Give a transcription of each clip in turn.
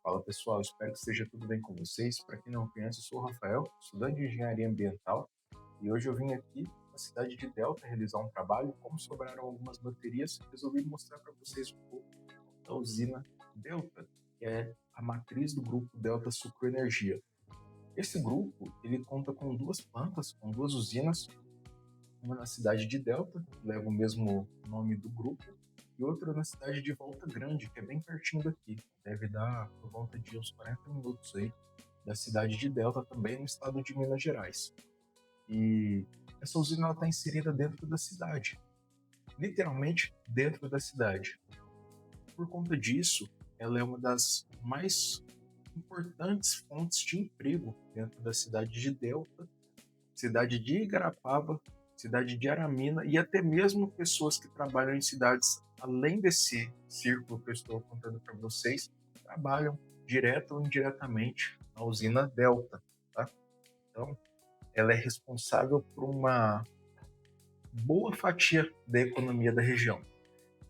Fala pessoal, espero que esteja tudo bem com vocês. Para quem não me conhece, eu sou o Rafael, estudante de engenharia ambiental, e hoje eu vim aqui na cidade de Delta realizar um trabalho. Como sobraram algumas baterias, resolvi mostrar para vocês um pouco da usina Delta, que é a matriz do grupo Delta Sucroenergia. Esse grupo ele conta com duas plantas, com duas usinas, uma na cidade de Delta, que leva o mesmo nome do grupo, e outra na cidade de Volta Grande, que é bem pertinho daqui. Deve dar por volta de uns 40 minutos aí da cidade de Delta, também no estado de Minas Gerais. E essa usina está inserida dentro da cidade, literalmente dentro da cidade. Por conta disso, ela é uma das mais importantes fontes de emprego dentro da cidade de Delta, cidade de Igarapava, cidade de Aramina e até mesmo pessoas que trabalham em cidades além desse círculo que eu estou contando para vocês, trabalham direto ou indiretamente na usina Delta, tá? Então, ela é responsável por uma boa fatia da economia da região.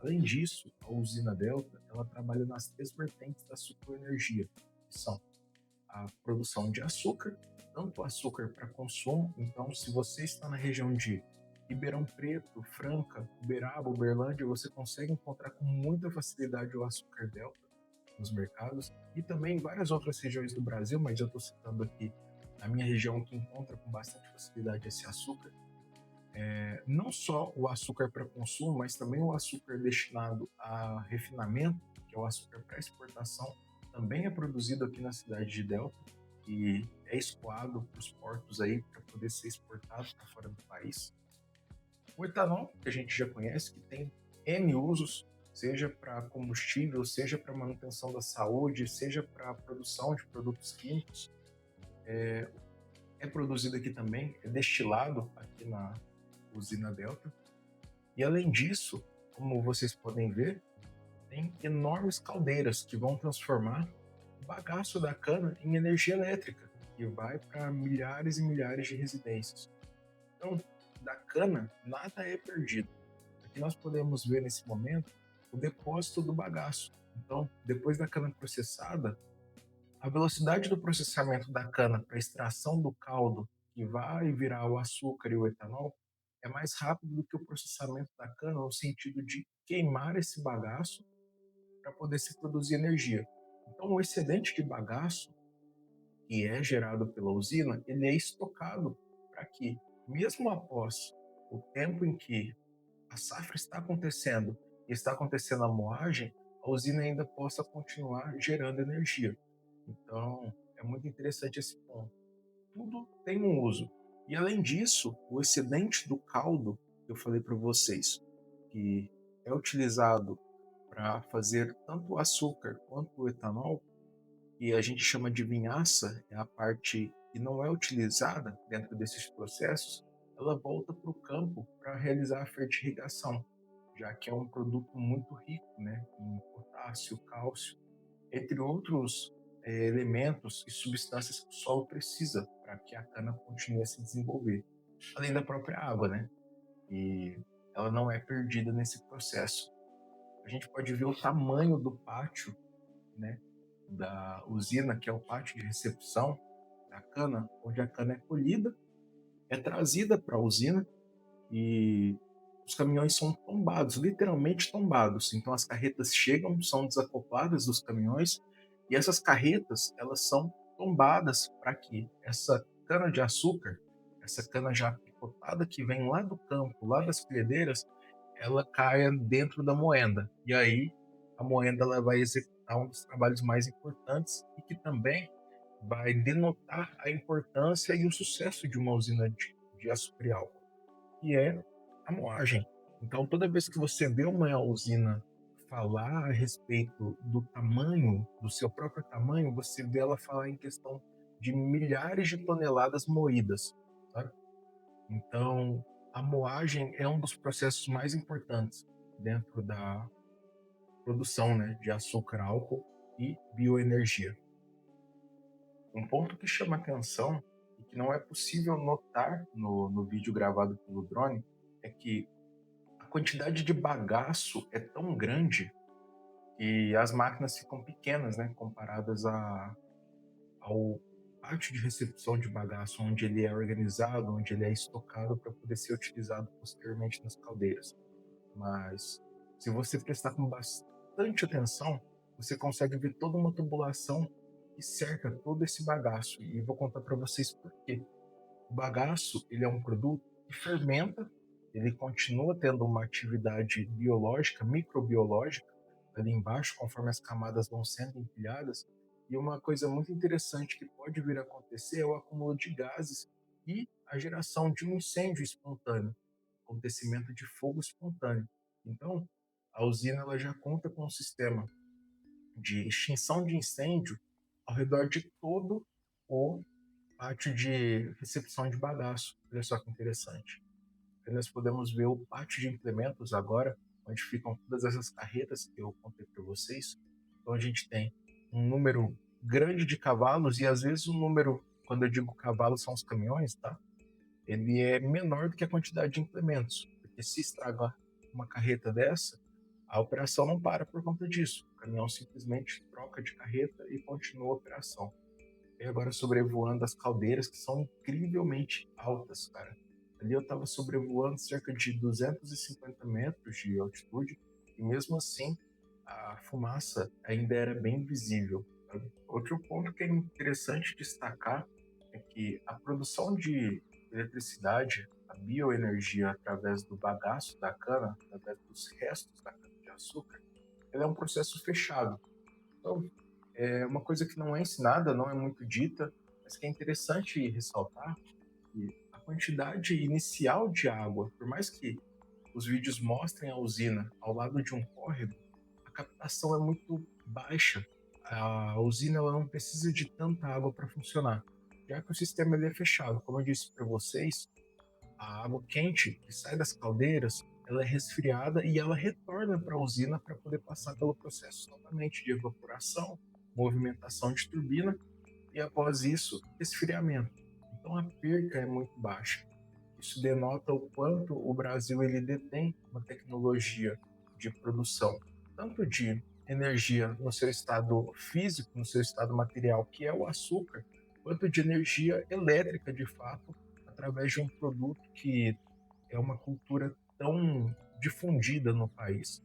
Além disso, a usina Delta, ela trabalha nas três vertentes da sucroenergia, que são a produção de açúcar, tanto açúcar para consumo. Então, se você está na região de Ribeirão Preto, Franca, Uberaba, Uberlândia, você consegue encontrar com muita facilidade o açúcar Delta nos mercados e também em várias outras regiões do Brasil, mas eu estou citando aqui a minha região que encontra com bastante facilidade esse açúcar. Não só o açúcar para consumo, mas também o açúcar destinado a refinamento, que é o açúcar para exportação, também é produzido aqui na cidade de Delta e é escoado para os portos aí para poder ser exportado para fora do país. O etanol, que a gente já conhece, que tem N usos, seja para combustível, seja para manutenção da saúde, seja para a produção de produtos químicos, é produzido aqui também, é destilado aqui na usina Delta. E além disso, como vocês podem ver, tem enormes caldeiras que vão transformar o bagaço da cana em energia elétrica, que vai para milhares e milhares de residências. Então, da cana, nada é perdido. Aqui nós podemos ver nesse momento o depósito do bagaço. Então, depois da cana processada, a velocidade do processamento da cana para a extração do caldo, que vai virar o açúcar e o etanol, é mais rápido do que o processamento da cana no sentido de queimar esse bagaço para poder se produzir energia. Então, o excedente de bagaço que é gerado pela usina, ele é estocado para que, mesmo após o tempo em que a safra está acontecendo e está acontecendo a moagem, a usina ainda possa continuar gerando energia. Então, é muito interessante esse ponto. Tudo tem um uso. E além disso, o excedente do caldo, que eu falei para vocês, que é utilizado para fazer tanto o açúcar quanto o etanol, e a gente chama de vinhaça, é a parte que não é utilizada dentro desses processos, ela volta para o campo para realizar a fertirrigação, já que é um produto muito rico, né, em potássio, cálcio, entre outros elementos e substâncias que o solo precisa para que a cana continue a se desenvolver, além da própria água, né? E ela não é perdida nesse processo. A gente pode ver o tamanho do pátio, né, da usina, que é o pátio de recepção da cana, onde a cana é colhida, é trazida para a usina e os caminhões são tombados, literalmente tombados. Então as carretas chegam, são desacopladas dos caminhões e essas carretas elas são tombadas para que essa cana de açúcar, essa cana já picotada que vem lá do campo, lá das colhedeiras, ela caia dentro da moenda. E aí a moenda ela vai executar um dos trabalhos mais importantes e que também vai denotar a importância e o sucesso de uma usina de açúcar e álcool, que é a moagem. Então, toda vez que você vê uma usina falar a respeito do tamanho, do seu próprio tamanho, você vê ela falar em questão de milhares de toneladas moídas, sabe? Então, a moagem é um dos processos mais importantes dentro da produção, né, de açúcar, álcool e bioenergia. Um ponto que chama atenção e que não é possível notar no vídeo gravado pelo drone é que a quantidade de bagaço é tão grande E as máquinas ficam pequenas, né, comparadas ao pátio de recepção de bagaço, onde ele é organizado, onde ele é estocado para poder ser utilizado posteriormente nas caldeiras. Mas se você prestar com bastante atenção, você consegue ver toda uma tubulação que cerca todo esse bagaço. E vou contar para vocês por quê. O bagaço, ele é um produto que fermenta, ele continua tendo uma atividade biológica, microbiológica, ali embaixo, conforme as camadas vão sendo empilhadas. E uma coisa muito interessante que pode vir a acontecer é o acúmulo de gases e a geração de um incêndio espontâneo, acontecimento de fogo espontâneo. Então, a usina ela já conta com um sistema de extinção de incêndio ao redor de todo o pátio de recepção de bagaço. Olha só que interessante. Aí nós podemos ver o pátio de implementos agora, onde ficam todas essas carretas que eu contei para vocês. Então a gente tem um número grande de cavalos e às vezes o número, quando eu digo cavalos, são os caminhões, tá? Ele é menor do que a quantidade de implementos, porque se estraga uma carreta dessa, a operação não para por conta disso. O caminhão simplesmente troca de carreta e continua a operação. E agora sobrevoando as caldeiras, que são incrivelmente altas, cara. Ali eu estava sobrevoando cerca de 250 metros de altitude, e mesmo assim a fumaça ainda era bem visível. Sabe? Outro ponto que é interessante destacar é que a produção de eletricidade, a bioenergia através do bagaço da cana, através dos restos da cana-de-açúcar, ela é um processo fechado. Então, é uma coisa que não é ensinada, não é muito dita, mas que é interessante ressaltar que a quantidade inicial de água, por mais que os vídeos mostrem a usina ao lado de um córrego, a captação é muito baixa. A usina ela não precisa de tanta água para funcionar, já que o sistema ele é fechado. Como eu disse para vocês, a água quente que sai das caldeiras, ela é resfriada e ela retorna para a usina para poder passar pelo processo novamente de evaporação, movimentação de turbina e após isso, resfriamento. Então a perca é muito baixa. Isso denota o quanto o Brasil ele detém uma tecnologia de produção, tanto de energia no seu estado físico, no seu estado material, que é o açúcar, quanto de energia elétrica, de fato, através de um produto que é uma cultura tão difundida no país.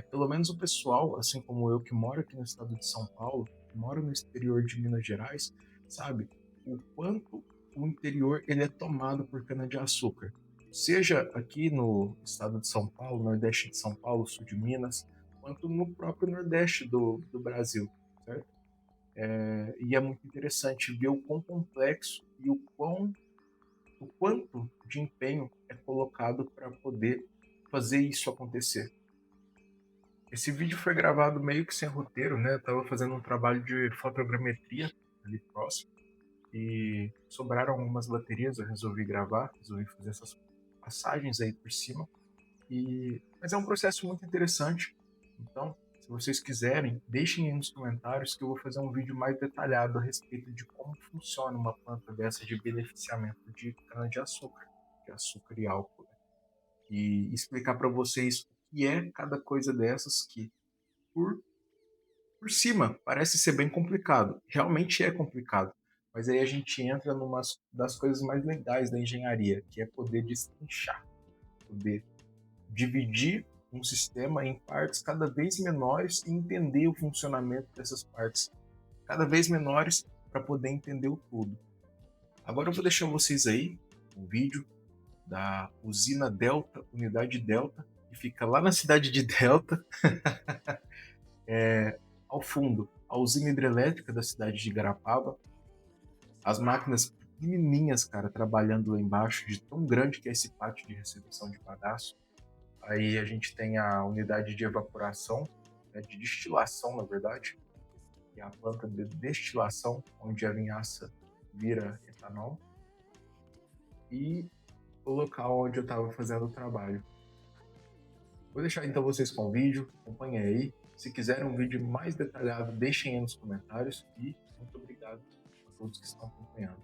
Pelo menos o pessoal, assim como eu que moro aqui no estado de São Paulo, que moro no exterior de Minas Gerais, sabe o quanto o interior ele é tomado por cana-de-açúcar. Seja aqui no estado de São Paulo, nordeste de São Paulo, sul de Minas, quanto no próprio nordeste do Brasil, certo? E é muito interessante ver o quão complexo e o quanto de empenho é colocado para poder fazer isso acontecer. Esse vídeo foi gravado meio que sem roteiro, né? Eu tava fazendo um trabalho de fotogrametria ali próximo e sobraram algumas baterias, eu resolvi gravar, resolvi fazer essas passagens aí por cima. Mas é um processo muito interessante. Então, se vocês quiserem, deixem aí nos comentários que eu vou fazer um vídeo mais detalhado a respeito de como funciona uma planta dessa de beneficiamento de cana-de-açúcar, de açúcar e álcool, né? E explicar para vocês o que é cada coisa dessas que por por cima, parece ser bem complicado. Realmente é complicado. Mas aí a gente entra numa das coisas mais legais da engenharia, que é poder destrinchar, poder dividir um sistema em partes cada vez menores e entender o funcionamento dessas partes cada vez menores para poder entender o todo. Agora eu vou deixar vocês aí um vídeo da usina Delta, unidade Delta, que fica lá na cidade de Delta, ao fundo, a usina hidrelétrica da cidade de Igarapava, as máquinas pequenininhas, cara, trabalhando lá embaixo, de tão grande que é esse pátio de recepção de bagaço. Aí a gente tem a unidade de evaporação, né, de destilação, na verdade, que é a planta de destilação, onde a linhaça vira etanol, e o local onde eu estava fazendo o trabalho. Vou deixar então vocês com o vídeo, acompanhem aí. Se quiserem um vídeo mais detalhado, deixem aí nos comentários e muito obrigado a todos que estão acompanhando.